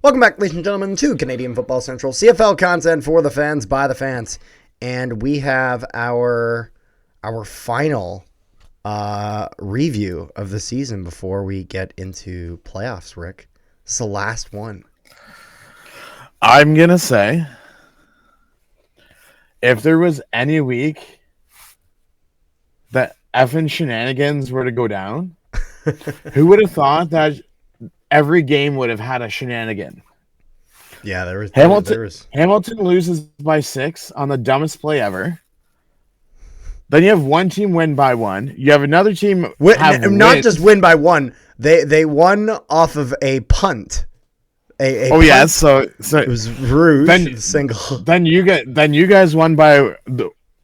Welcome back, ladies and gentlemen, to Canadian Football Central, CFL content for the fans, by the fans. And we have our final review of the season before we get into playoffs, Rick. This is the last one. I'm going to say, if there was any week that effing shenanigans were to go down, who would have thought that every game would have had a shenanigan? Yeah, there was. Hamilton loses by 6 on the dumbest play ever. Then you have one team win by 1. You have another team not just win by 1. They won off of a punt. Punt. Yeah, so it was Rouge single. Then you guys won by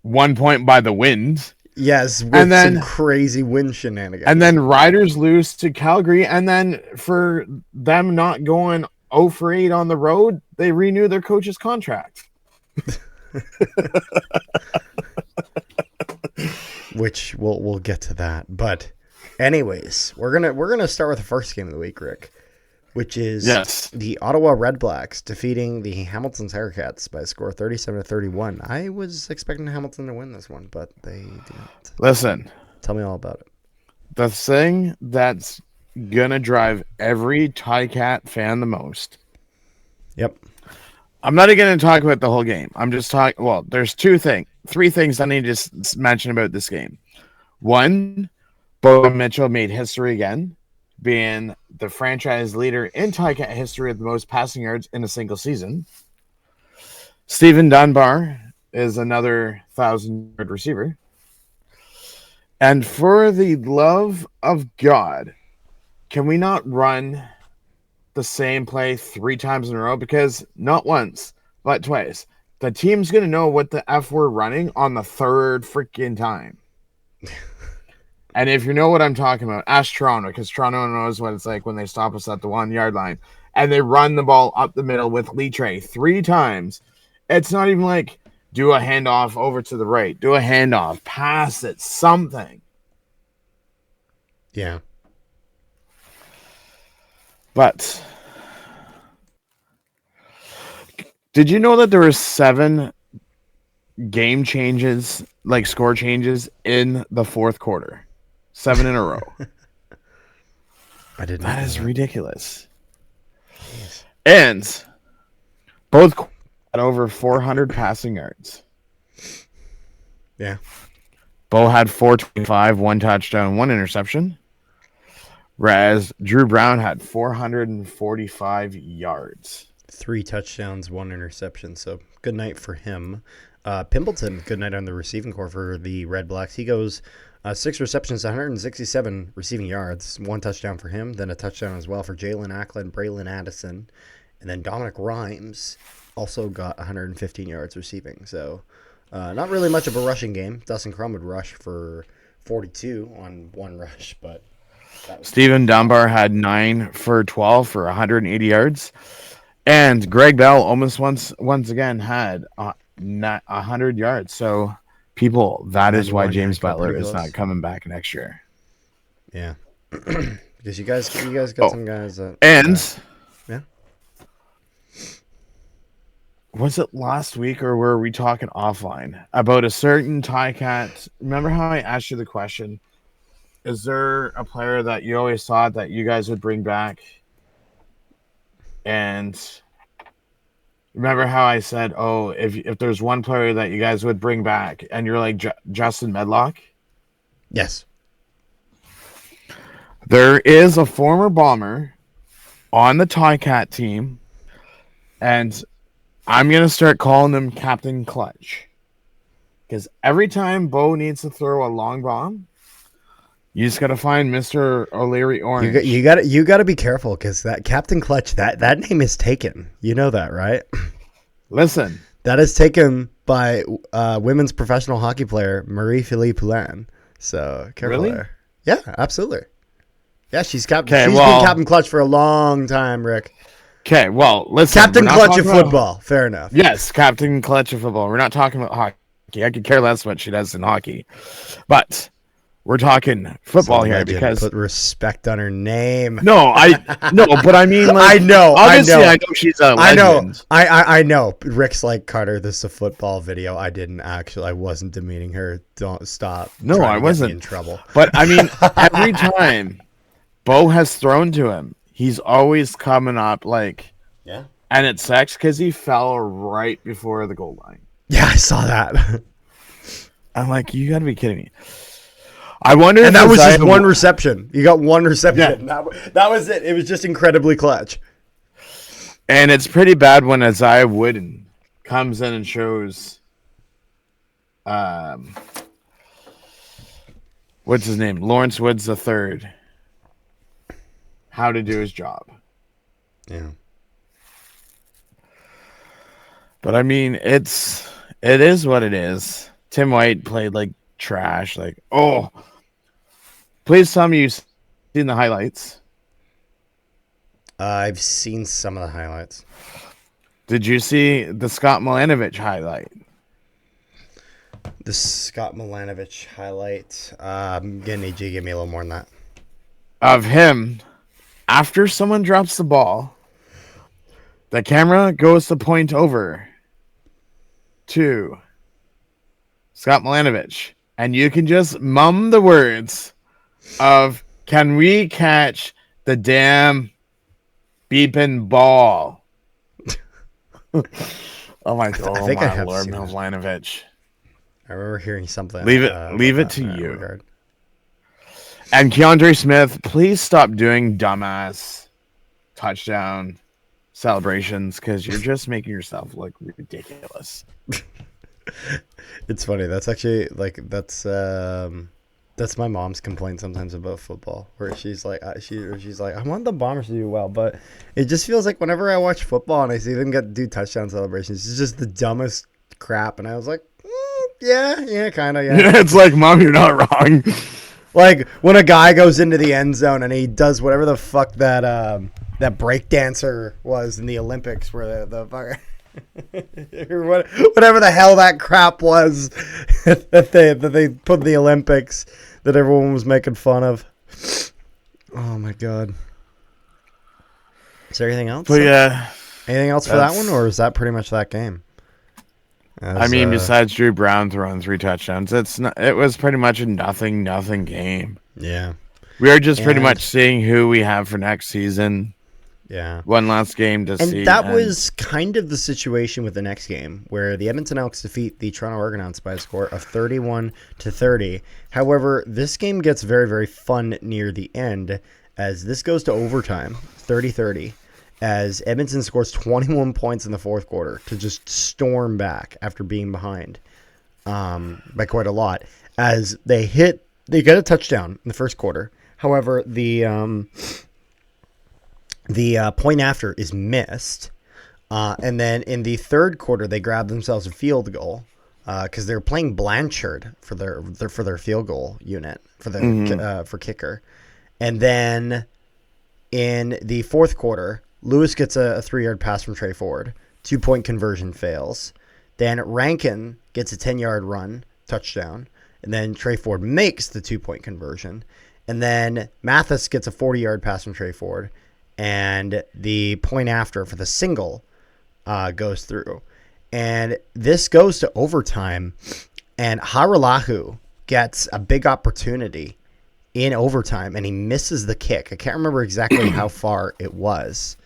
1 point by the wind. Yes, with some crazy wind shenanigans. And then Riders lose to Calgary, and then for them not going 0 for 8 on the road, they renew their coach's contract. Which we'll get to that. But anyways, we're gonna start with the first game of the week, Rick, which is the Ottawa Red Blacks defeating the Hamilton Ticats by a score of 37-31. I was expecting Hamilton to win this one, but they didn't. Listen. Tell me all about it. The thing that's going to drive every Ticat fan the most. Yep. I'm not even going to talk about the whole game. I'm just talking. Well, there's 3 things I need to just mention about this game. 1, Bo Mitchell made history again, being the franchise leader in Ticat history with the most passing yards in a single season. Stephen Dunbar is another 1,000-yard receiver. And for the love of God, can we not run the same play 3 times in a row? Because not once, but twice. The team's going to know what the F we're running on the 3rd freaking time. And if you know what I'm talking about, ask Toronto, because Toronto knows what it's like when they stop us at the 1-yard line. And they run the ball up the middle with Litre 3 times. It's not even like do a handoff over to the right. Do a handoff. Pass it. Something. Yeah. But did you know that there were 7 game changes, like score changes, in the 4th quarter? 7 in a row. I didn't. That is ridiculous. Jeez. And both had over 400 passing yards. Yeah. Bo had 425, 1 touchdown, 1 interception. Whereas Drew Brown had 445 yards. 3 touchdowns, 1 interception. So good night for him. Pimpleton, good night on the receiving corps for the Red Blacks. He goes 6 receptions, 167 receiving yards, 1 touchdown for him, then a touchdown as well for Jalen Ackland, Braylon Addison, and then Dominic Rhymes also got 115 yards receiving. So not really much of a rushing game. Dustin Crum would rush for 42 on 1 rush, but Stephen Dunbar had 9 for 12 for 180 yards. And Greg Bell almost once again had 100 yards. So, people, that is why James Butler is not coming back next year. Yeah. Because you guys got some guys that... And... yeah. Was it last week or were we talking offline about a certain Ticat? Remember how I asked you the question? Is there a player that you always thought that you guys would bring back? And remember how I said, oh, if there's one player that you guys would bring back, and you're like Justin Medlock? Yes. There is a former Bomber on the Ticat team, and I'm going to start calling him Captain Clutch. Because every time Bo needs to throw a long bomb, you just got to find Mr. O'Leary Orange. You got to be careful, because that Captain Clutch, that name is taken. You know that, right? Listen. That is taken by women's professional hockey player Marie-Philippe Poulin. So, careful there. Yeah, absolutely. Yeah, she's been Captain Clutch for a long time, Rick. Okay, well, listen. Captain Clutch of football. Fair enough. Yes, Captain Clutch of football. We're not talking about hockey. I could care less what she does in hockey. But We're talking football Some here legend. because Put respect on her name. no, but I mean, like, I know. obviously, I know she's a legend. I know. Rick's like, Carter, this is a football video. I wasn't demeaning her. Don't stop. No, trying I to get wasn't me in trouble. But I mean, every time Bo has thrown to him, he's always coming up like, Yeah. and it sucks because he fell right before the goal line. Yeah, I saw that. I'm like, you got to be kidding me. I wonder And if that was Isaiah just one reception. You got one reception. Yeah. That was it. It was just incredibly clutch. And it's pretty bad when Isaiah Wooden comes in and shows, what's his name? Lawrence Woods III, how to do his job. Yeah. But I mean, it is what it is. Tim White played like trash. Like, oh, please tell me you've seen the highlights. I've seen some of the highlights. Did you see the Scott Milanovic highlight? The Scott Milanovic highlight. I'm going to need you to give me a little more than that. Of him, after someone drops the ball, the camera goes to point over to Scott Milanovic, and you can just mum the words of, "Can we catch the damn beeping ball?" Oh my god! I think I have Lord, seen that. Milanovic. I remember hearing something. Leave it to you. Regard. And Keandre Smith, please stop doing dumbass touchdown celebrations because you're just making yourself look ridiculous. It's funny. That's actually that's my mom's complaint sometimes about football, where she's like, she's like, I want the Bombers to do well, but it just feels like whenever I watch football and I see them do touchdown celebrations, it's just the dumbest crap. And I was like, yeah, kind of, yeah. It's like, Mom, you're not wrong. Like when a guy goes into the end zone and he does whatever the fuck that break dancer was in the Olympics, where the fucker. Whatever the hell that crap was that they put in the Olympics that everyone was making fun of. Oh my god! Is there anything else? But yeah, anything else for that one, or is that pretty much that game? I mean, besides Drew Brown throwing 3 touchdowns, it was pretty much a nothing game. Yeah, we are just pretty much seeing who we have for next season. Yeah. One last game to see. And that was kind of the situation with the next game, where the Edmonton Elks defeat the Toronto Argonauts by a score of 31-30. However, this game gets very, very fun near the end, as this goes to overtime, 30-30, as Edmonton scores 21 points in the fourth quarter to just storm back after being behind by quite a lot. As they get a touchdown in the first quarter. However, the point after is missed, and then in the third quarter they grab themselves a field goal because they're playing Blanchard for their field goal unit for kicker, and then in the fourth quarter Lewis gets a 3-yard pass from Trey Ford, 2-point conversion fails, then Rankin gets a 10-yard run touchdown, and then Trey Ford makes the 2-point conversion, and then Mathis gets a 40-yard pass from Trey Ford. And the point after for the single goes through. And this goes to overtime. And Haralahu gets a big opportunity in overtime. And he misses the kick. I can't remember exactly how far it was.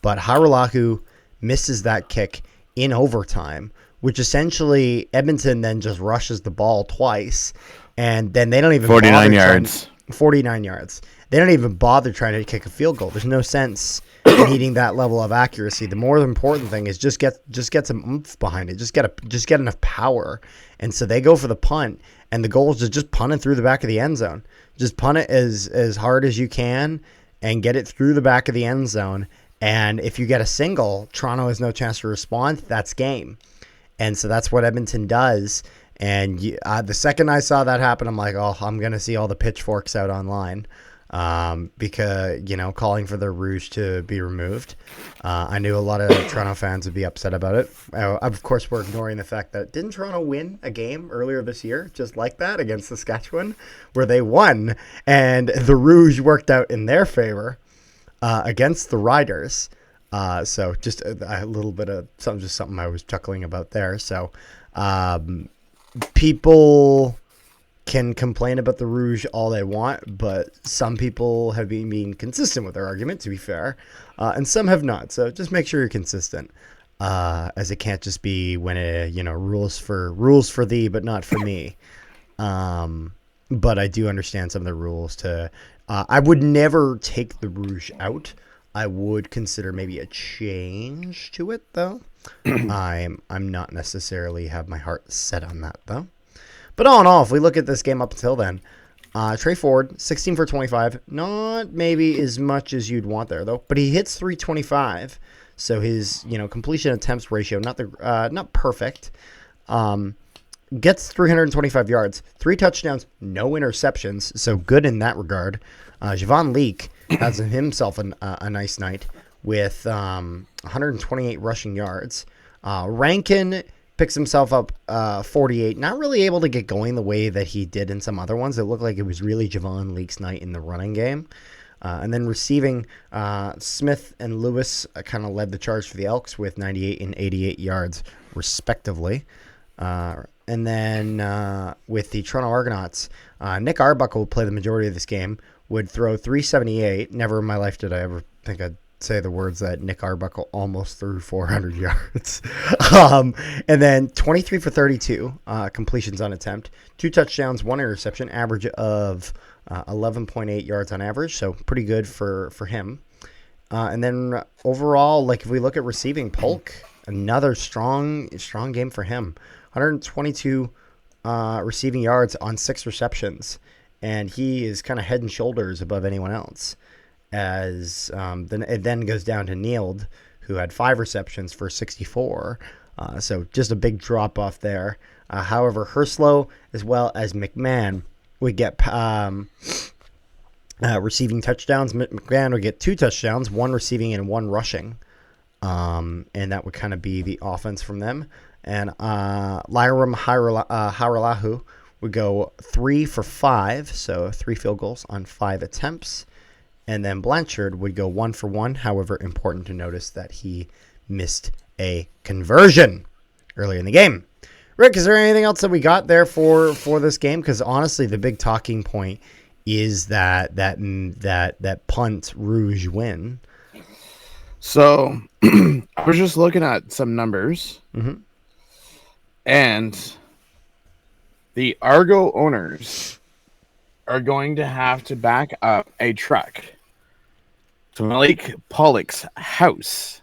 But Haralahu misses that kick in overtime, which essentially Edmonton then just rushes the ball twice. And then they don't even 49 yards. 49 yards. They don't even bother trying to kick a field goal. There's no sense in needing that level of accuracy. The more important thing is just get some oomph behind it. Just get enough power. And so they go for the punt, and the goal is to just punt it through the back of the end zone. Just punt it as hard as you can and get it through the back of the end zone. And if you get a single, Toronto has no chance to respond. That's game. And so that's what Edmonton does. And the second I saw that happen, I'm like, oh, I'm going to see all the pitchforks out online. because, calling for the Rouge to be removed. I knew a lot of Toronto fans would be upset about it. Of course, we're ignoring the fact that didn't Toronto win a game earlier this year, just like that, against Saskatchewan, where they won, and the Rouge worked out in their favor against the Riders. So just a little bit of something I was chuckling about there. So people can complain about the Rouge all they want, but some people have been being consistent with their argument, to be fair, and some have not. So just make sure you're consistent, as it can't just be when rules for thee, but not for me. But I do understand some of the rules. I would never take the Rouge out. I would consider maybe a change to it, though. I'm not necessarily have my heart set on that, though. But all in all, if we look at this game up until then, Trey Ford, 16 for 25. Not maybe as much as you'd want there, though. But he hits 325. So his completion attempts ratio, not perfect. Gets 325 yards, 3 touchdowns, no interceptions. So good in that regard. Javon Leake has himself a nice night with 128 rushing yards. Rankin picks himself up 48. Not really able to get going the way that he did in some other ones. It looked like it was really Javon Leake's night in the running game. And then receiving, Smith and Lewis kind of led the charge for the Elks with 98 and 88 yards, respectively. And then with the Toronto Argonauts, Nick Arbuckle would play the majority of this game, would throw 378. Never in my life did I ever think I'd say the words that Nick Arbuckle almost threw 400 yards. And then 23 for 32 completions on attempt, 2 touchdowns, 1 interception, average of 11.8 yards on average. So pretty good for him. And then overall, if we look at receiving, Polk, another strong game for him. 122 receiving yards on 6 receptions. And he is kind of head and shoulders above anyone else. As then it then goes down to Neild, who had 5 receptions for 64. So just a big drop off there. However, Herslow as well as McMahon would get receiving touchdowns. McMahon would get 2 touchdowns, 1 receiving and 1 rushing. And that would kind of be the offense from them. And Lyram Haralahu would go 3 for 5, so 3 field goals on 5 attempts. And then Blanchard would go 1 for 1. However, important to notice that he missed a conversion early in the game. Rick, is there anything else that we got there for this game? Because honestly, the big talking point is that punt Rouge win. So I was just looking at some numbers, and the Argo owners are going to have to back up a truck to Malik Pollock's house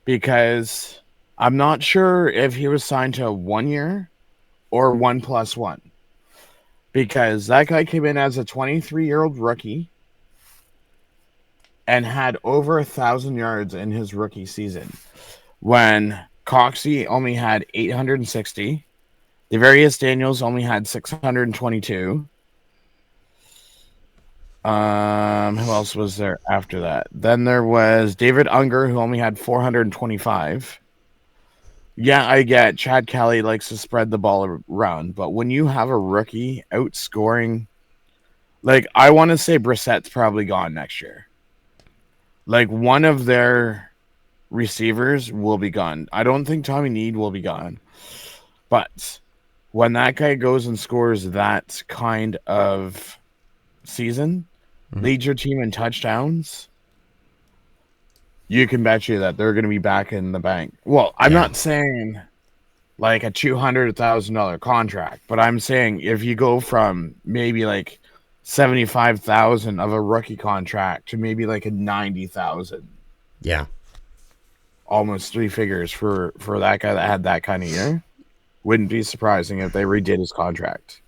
because I'm not sure if he was signed to 1 year or 1+1, because that guy came in as a 23-year-old rookie and had over 1,000 yards in his rookie season when Coxey only had 860. Devarius Daniels only had 622. Who else was there after that? Then there was David Unger, who only had 425. Yeah, I get Chad Kelly likes to spread the ball around, but when you have a rookie outscoring, I want to say Brissett's probably gone next year. One of their receivers will be gone. I don't think Tommy Need will be gone, but when that guy goes and scores that kind of season, leads your team in touchdowns, you can bet you that they're going to be back in the bank. Well, I'm not saying a $200,000 contract, but I'm saying if you go from maybe $75,000 of a rookie contract to maybe a $90,000. Yeah. Almost 3 figures for that guy that had that kind of year. Wouldn't be surprising if they redid his contract.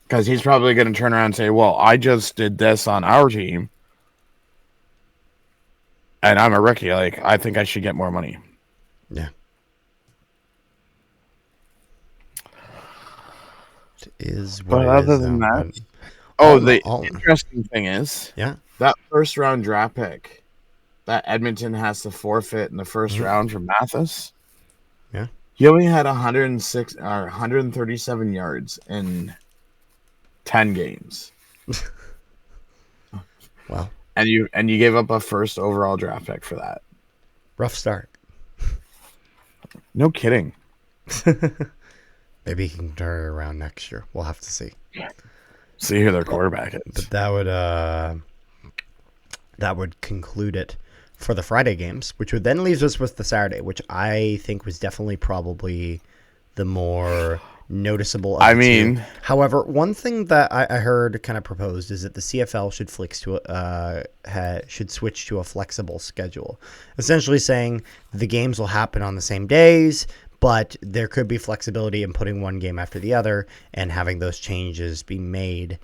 Because he's probably going to turn around and say, well, I just did this on our team, and I'm a rookie. I think I should get more money. Yeah. It is what but it other is, than though. that, Oh, the interesting thing is, yeah, that first round draft pick that Edmonton has to forfeit in the first round from Mathis. Yeah. He only had 106 or 137 yards in 10 games. Wow. And you gave up a first overall draft pick for that. Rough start. No kidding. Maybe he can turn it around next year. We'll have to see. See who their quarterback is. But that would conclude it for the Friday games, which would then leave us with the Saturday, which I think was definitely probably the more noticeable of the two. However, one thing that I heard kind of proposed is that the CFL should switch to a flexible schedule, essentially saying the games will happen on the same days, but there could be flexibility in putting one game after the other and having those changes be made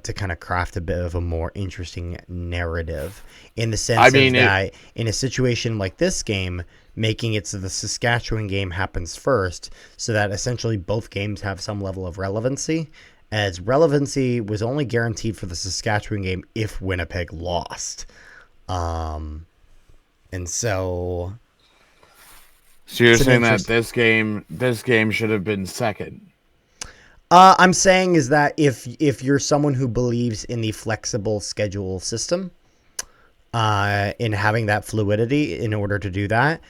to kind of craft a bit of a more interesting narrative, in the sense that in a situation like this game, making it so the Saskatchewan game happens first, so that essentially both games have some level of relevancy, as relevancy was only guaranteed for the Saskatchewan game if Winnipeg lost. And so you're saying that this game should have been second? I'm saying is that if you're someone who believes in the flexible schedule system, in having that fluidity in order to do that,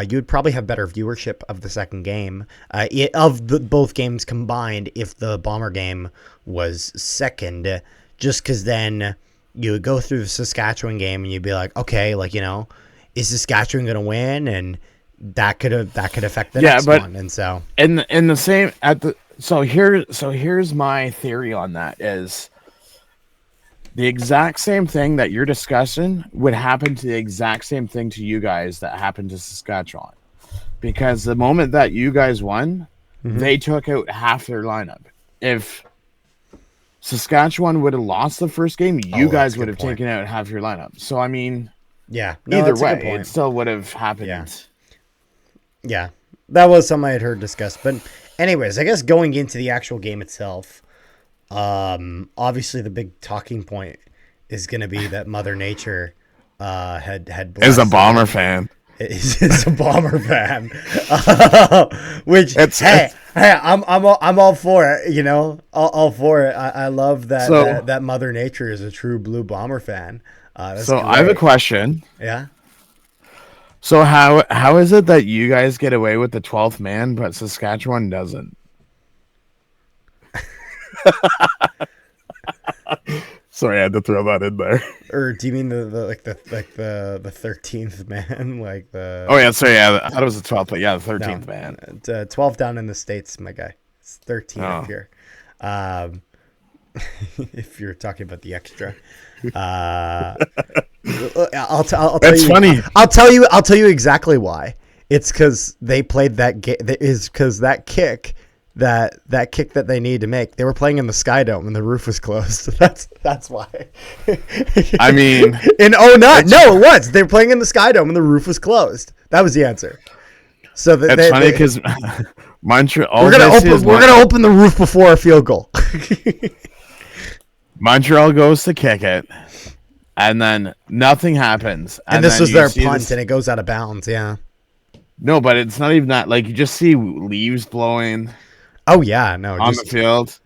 you would probably have better viewership of the second game, both games combined, if the Bomber game was second, just because then you would go through the Saskatchewan game and you'd be like, okay, like, you know, is Saskatchewan going to win? And that could affect the next one. And so here's my theory on that is the exact same thing that you're discussing would happen to the exact same thing to you guys that happened to Saskatchewan, because the moment that you guys won, they took out half their lineup. If Saskatchewan would have lost the first game, you guys would have taken out half your lineup. So I mean, either way, it still would have happened. Yeah, that was something I had heard discussed. But anyways, I guess going into the actual game itself, obviously the big talking point is going to be that Mother Nature had is a Bomber fan. Is a Bomber fan, which I'm all for it. You know, all for it. I love that that Mother Nature is a true blue Bomber fan. So great. I have a question. Yeah. So how is it that you guys get away with the 12th man, but Saskatchewan doesn't? Sorry, I had to throw that in there. Or do you mean the 13th man, like the? Oh yeah, sorry, yeah, I thought it was the 12th, but yeah, the 13th man. 12 down in the States, my guy. It's 13 up here. If you're talking about the extra. I'll tell That's you. Funny. I'll tell you exactly why. It's because they played that game. Is because that kick that they needed to make. They were playing in the Sky Dome and the roof was closed. That's why. I mean, in 09, no, it was. They were playing in the Sky Dome and the roof was closed. That was the answer. So that's funny because Montreal. We're gonna open the roof before a field goal. Montreal goes to kick it, and then nothing happens. And this was their punt, and it goes out of bounds. Yeah. No, but it's not even that. Like, you just see leaves blowing. Oh yeah, no, on the field.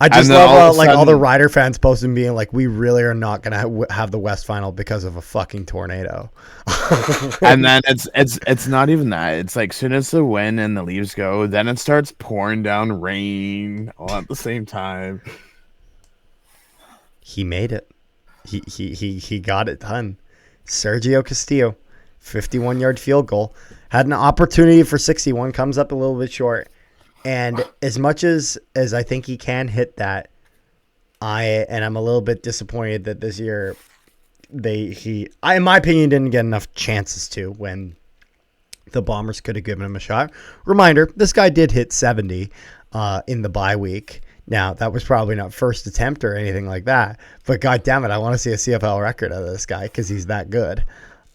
I just love all the Rider fans posting, being like, "We really are not gonna have the West Final because of a fucking tornado." And then it's not even that. It's like, soon as the wind and the leaves go, then it starts pouring down rain all at the same time. He made it. He got it done. Sergio Castillo, 51-yard field goal, had an opportunity for 61, comes up a little bit short. And as much as I think he can hit that, I'm a little bit disappointed that this year in my opinion, didn't get enough chances to, when the Bombers could have given him a shot. Reminder, this guy did hit 70 in the bye week. Now, that was probably not first attempt or anything like that, but God damn it, I want to see a CFL record out of this guy because he's that good.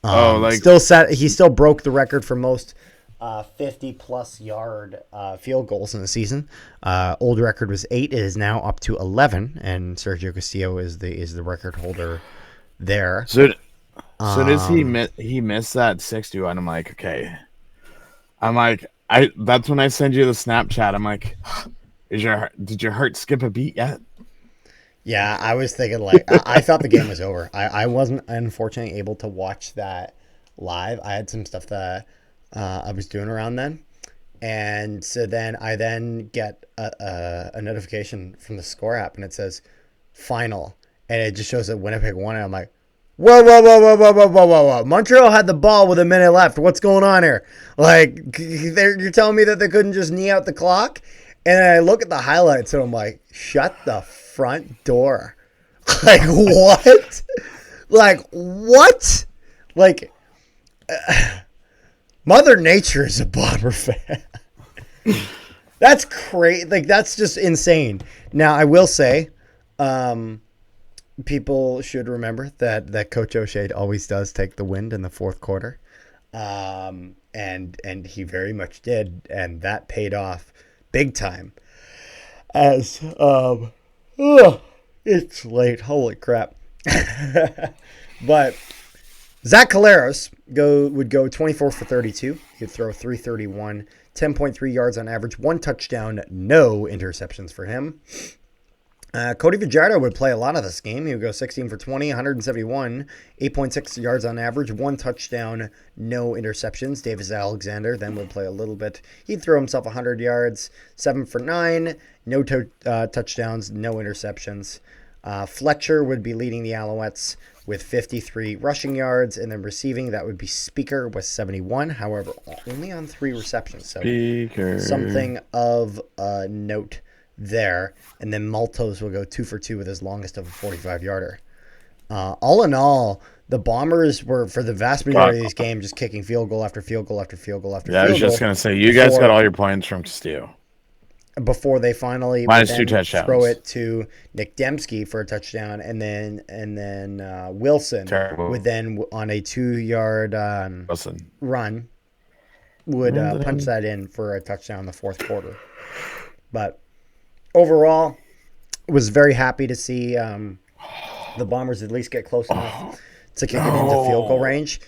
He still broke the record for most 50-plus yard field goals in the season. Old record was 8. It is now up to 11, and Sergio Castillo is the record holder there. So does he missed that 61? I'm like, okay. That's when I send you the Snapchat. I'm like, did your heart skip a beat yet? Yeah, I was thinking I thought the game was over. I wasn't unfortunately able to watch that live. I had some stuff that I was doing around then. And so then I get a notification from the score app and it says final. And it just shows that Winnipeg won. And I'm like, whoa, whoa, whoa, whoa, whoa, whoa, whoa, whoa, whoa. Montreal had the ball with a minute left. What's going on here? Like, you're telling me that they couldn't just knee out the clock? And then I look at the highlights and I'm like, shut the front door. Like, what? Like, what? Like, Mother Nature is a Bomber fan. That's crazy. Like, that's just insane. Now, I will say, people should remember that Coach O'Shea always does take the wind in the fourth quarter. And he very much did. And that paid off big time. As, it's late. Holy crap. But Zach Collaros would go 24 for 32. He'd throw 331, 10.3 yards on average, 1 touchdown, no interceptions for him. Cody Fajardo would play a lot of this game. He would go 16 for 20, 171, 8.6 yards on average, 1 touchdown, no interceptions. Davis Alexander then would play a little bit. He'd throw himself 100 yards, 7 for 9, no touchdowns, no interceptions. Fletcher would be leading the Alouettes with 53 rushing yards, and then receiving, that would be Speaker with 71. However, only on 3 receptions. So something of note there. And then Maltos will go 2 for 2 with his longest of a 45-yarder. All in all, the Bombers were, for the vast majority of these games, just kicking field goal after field goal after field goal after field goal. Yeah, I was just going to say, you guys got all your points from Castillo. Before they finally minus 2 touchdowns. Throw it to Nick Dembski for a touchdown, and then Wilson would then on a 2-yard run would punch that in for a touchdown in the fourth quarter. But overall, was very happy to see the Bombers at least get close enough to kick it into field goal range.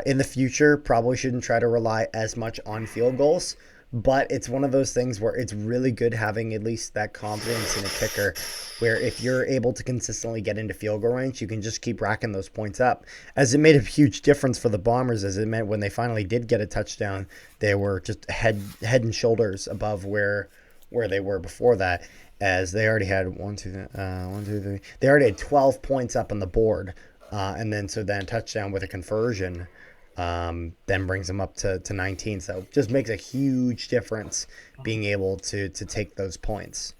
In the future, probably shouldn't try to rely as much on field goals. But it's one of those things where it's really good having at least that confidence in a kicker where if you're able to consistently get into field goal range, you can just keep racking those points up. As it made a huge difference for the Bombers, as it meant when they finally did get a touchdown, they were just head and shoulders above where they were before that, as they already had 1, 2, 3. They already had 12 points up on the board, and then touchdown with a conversion. Then brings them up to 19. So just makes a huge difference being able to take those points.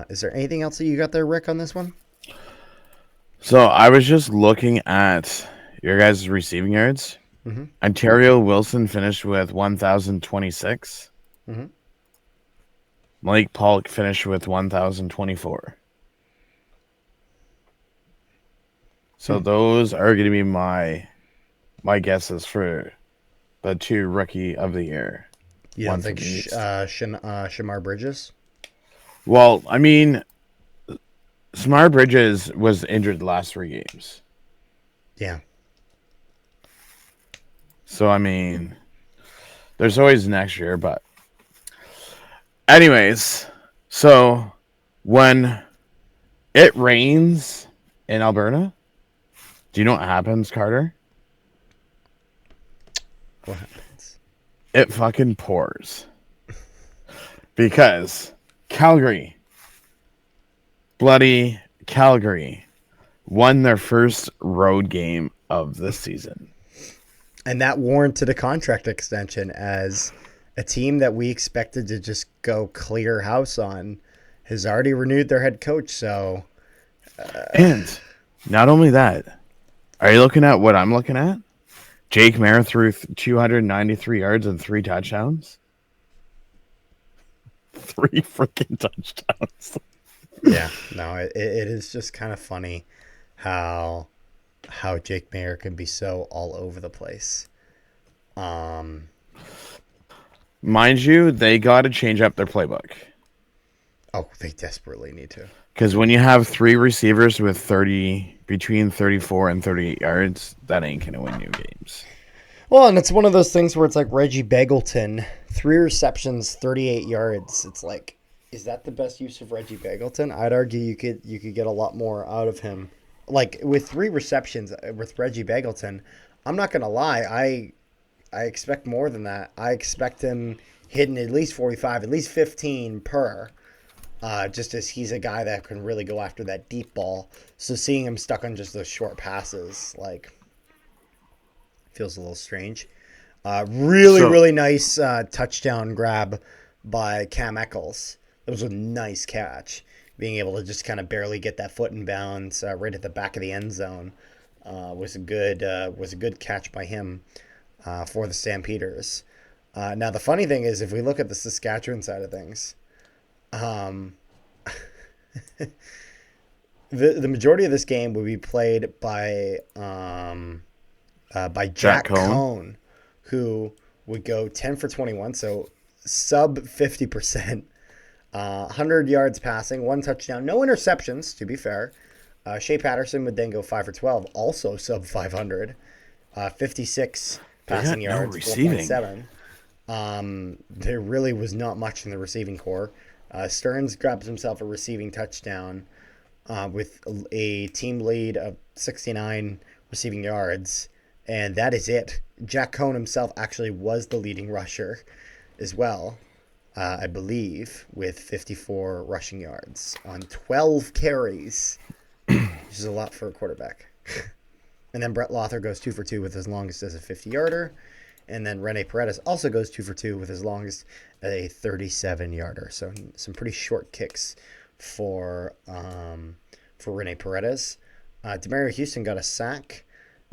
Is there anything else that you got there, Rick, on this one? So I was just looking at your guys' receiving yards. Mm-hmm. Ontario Wilson finished with 1,026. Mm-hmm. Malik Polk finished with 1,024. So those are going to be my guesses for the 2 rookie of the year. You don't think Shamar Bridges? Well, I mean, Shamar Bridges was injured the last 3 games. Yeah. So, I mean, there's always next year, but anyways, so when it rains in Alberta, do you know what happens, Carter? What happens? It fucking pours. Because Calgary, bloody Calgary, won their first road game of the season. And that warranted a contract extension, as a team that we expected to just go clear house on has already renewed their head coach. So, and not only that, are you looking at what I'm looking at? Jake Maier threw 293 yards and 3 touchdowns. 3 freaking touchdowns. Yeah, no, it is just kind of funny how Jake Maier can be so all over the place. Mind you, they got to change up their playbook. Oh, they desperately need to. Because when you have 3 receivers with between 34 and 38 yards, that ain't going to win you games. Well, and it's one of those things where it's like Reggie Begelton, 3 receptions, 38 yards. It's like, is that the best use of Reggie Begelton? I'd argue you could get a lot more out of him. Like with 3 receptions with Reggie Begelton, I'm not gonna lie, I expect more than that. I expect him hitting at least 45, at least 15 per. Just as he's a guy that can really go after that deep ball. So seeing him stuck on just those short passes, like, feels a little strange. Really nice touchdown grab by Cam Eccles. It was a nice catch. Being able to just kind of barely get that foot in bounds right at the back of the end zone was a good catch by him for the Stampeders. Now the funny thing is, if we look at the Saskatchewan side of things, the majority of this game will be played by Jack Cohn, who would go 10 for 21, so sub 50%, 100 yards passing, 1 touchdown, no interceptions, to be fair. Shea Patterson would then go 5 for 12, also sub 500, 56 passing yards, 4.7. There really was not much in the receiving core. Stearns grabs himself a receiving touchdown with a team lead of 69 receiving yards. And that is it. Jack Cohn himself actually was the leading rusher as well, I believe, with 54 rushing yards on 12 carries, which is a lot for a quarterback. And then Brett Lother goes 2 for 2 with his longest as a 50-yarder. And then Rene Paredes also goes 2 for 2 with his longest at a 37-yarder. So some pretty short kicks for Rene Paredes. Demario Houston got a sack.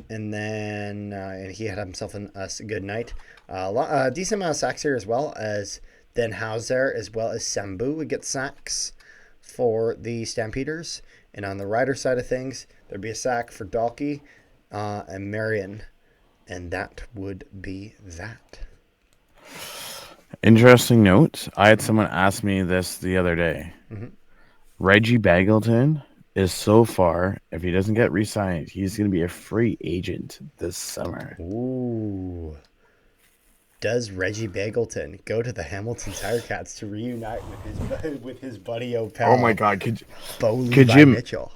And then and he had himself a good night. A decent amount of sacks here, as well as Den Hauser, as well as Sambu would get sacks for the Stampeders. And on the Rider side of things, there'd be a sack for Dalkey and Marion. And that would be that. Interesting note. I had someone ask me this the other day. Mm-hmm. Reggie Begelton is so far, if he doesn't get re-signed, he's going to be a free agent this summer. Ooh. Does Reggie Begelton go to the Hamilton Ticats to reunite with his buddy Opel? Oh my God! Could Mitchell?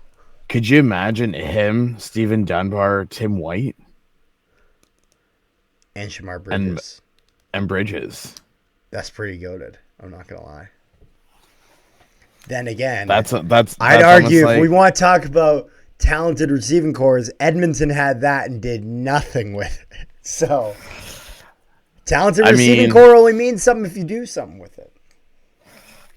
Could you imagine him, Stephen Dunbar, Tim White, and Shamar Bridges and Bridges? That's pretty goated. I'm not gonna lie. Then again, that's I'd argue if we want to talk about talented receiving cores, Edmonton had that and did nothing with it. So, talented receiving core only means something if you do something with it.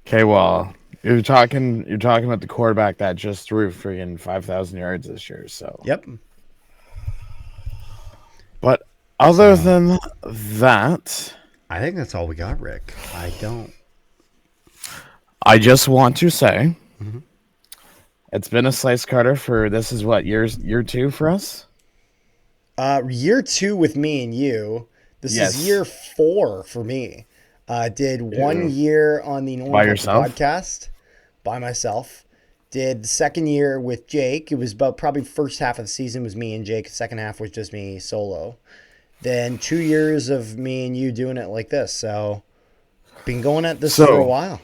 Okay, well, you're talking about the quarterback that just threw freaking 5,000 yards this year. So, yep. But other than that, I think that's all we got, Rick. I just want to say, It's been a slice cutter for, this is what, year 2 for us? Year 2 with me and you. This is year 4 for me. Did 1 year on the Nolan podcast by myself. Did the second year with Jake. It was about probably first half of the season was me and Jake. Second half was just me solo. Then 2 years of me and you doing it like this. So, been going at this for a while.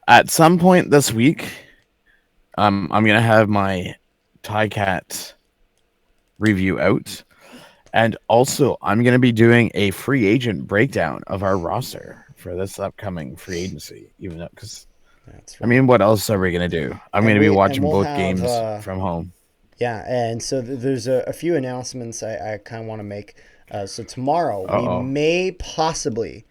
At some point this week, I'm going to have my Ticat review out. And also, I'm going to be doing a free agent breakdown of our roster for this upcoming free agency. Even though, because, I mean, what else are we going to do? I'm going to be watching both games from home. Yeah, and so there's a few announcements I kind of want to make. So tomorrow, we may possibly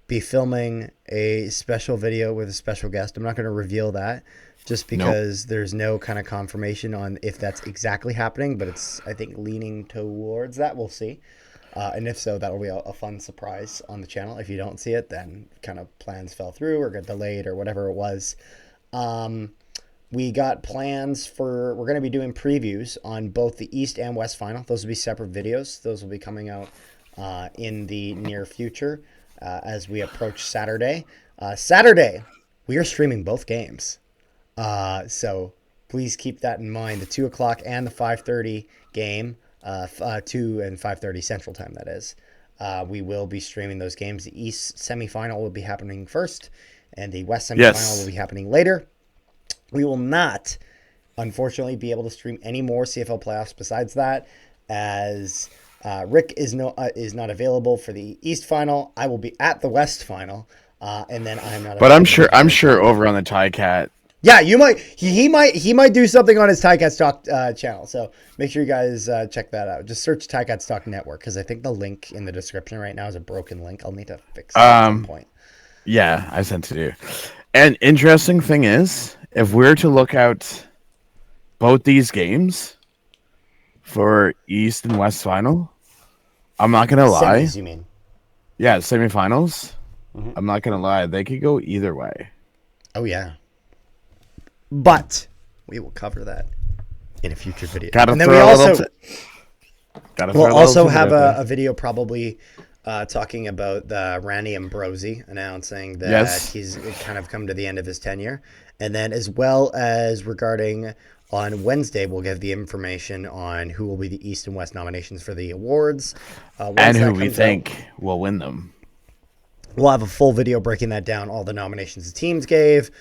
be filming a special video with a special guest. I'm not going to reveal that just because there's no kind of confirmation on if that's exactly happening, but it's, I think, leaning towards that. We'll see. And if so, that'll be a fun surprise on the channel. If you don't see it, then kind of plans fell through or got delayed or whatever it was. We got plans for, we're going to be doing previews on both the East and West final. Those will be separate videos. Those will be coming out in the near future. as we approach Saturday. Saturday, we are streaming both games. So please keep that in mind. The 2 o'clock and the 5:30 game, 2 and 5:30 Central Time, that is. We will be streaming those games. The East semifinal will be happening first, and the West semifinal will be happening later. We will not, unfortunately, be able to stream any more CFL playoffs besides that, as Rick is not available for the East final. I will be at the West final, and then I'm not. But I'm sure over on the Ticat. Yeah, you might. He might do something on his Ticats Talk channel. So make sure you guys check that out. Just search Ticats Talk Network, because I think the link in the description right now is a broken link. I'll need to fix it at some point. Yeah, I sent it to you. And interesting thing is, if we're to look out both these games for East and West final, I'm not gonna lie. Semis, you mean? Yeah, semifinals. Mm-hmm. I'm not gonna lie. They could go either way. Oh yeah. But we will cover that in a future video. We'll also have a video probably talking about Randy Ambrosi announcing that he's kind of come to the end of his tenure. And then as well as regarding on Wednesday, we'll give the information on who will be the East and West nominations for the awards. And who we think will win them. We'll have a full video breaking that down, all the nominations the teams gave,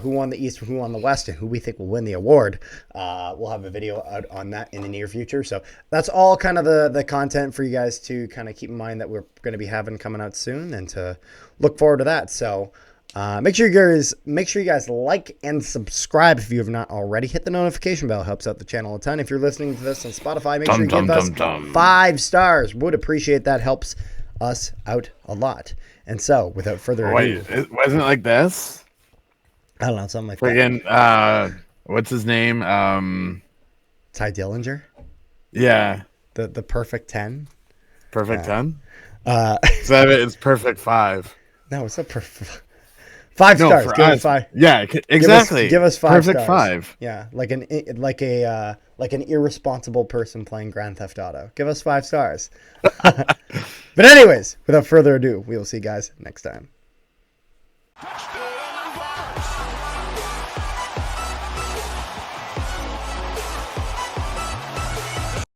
who won the East, who won the West, and who we think will win the award. We'll have a video out on that in the near future. So that's all kind of the content for you guys to kind of keep in mind that we're going to be having coming out soon, and to look forward to that. So make sure you guys like and subscribe if you have not already. Hit the notification bell; helps out the channel a ton. If you're listening to this on Spotify, make sure you give us 5 stars. Would appreciate that. Helps us out a lot. And so, without further ado, wasn't it like this? I don't know, something like that. What's his name? Ty Dillinger. Yeah. The perfect 10. Perfect 10. It's perfect 5. No, it's a perfect 5 stars. Give us 5. Yeah, exactly. Give us 5 perfect stars. 5. Yeah, like an irresponsible person playing Grand Theft Auto. Give us 5 stars. But anyways, without further ado, we will see you guys next time.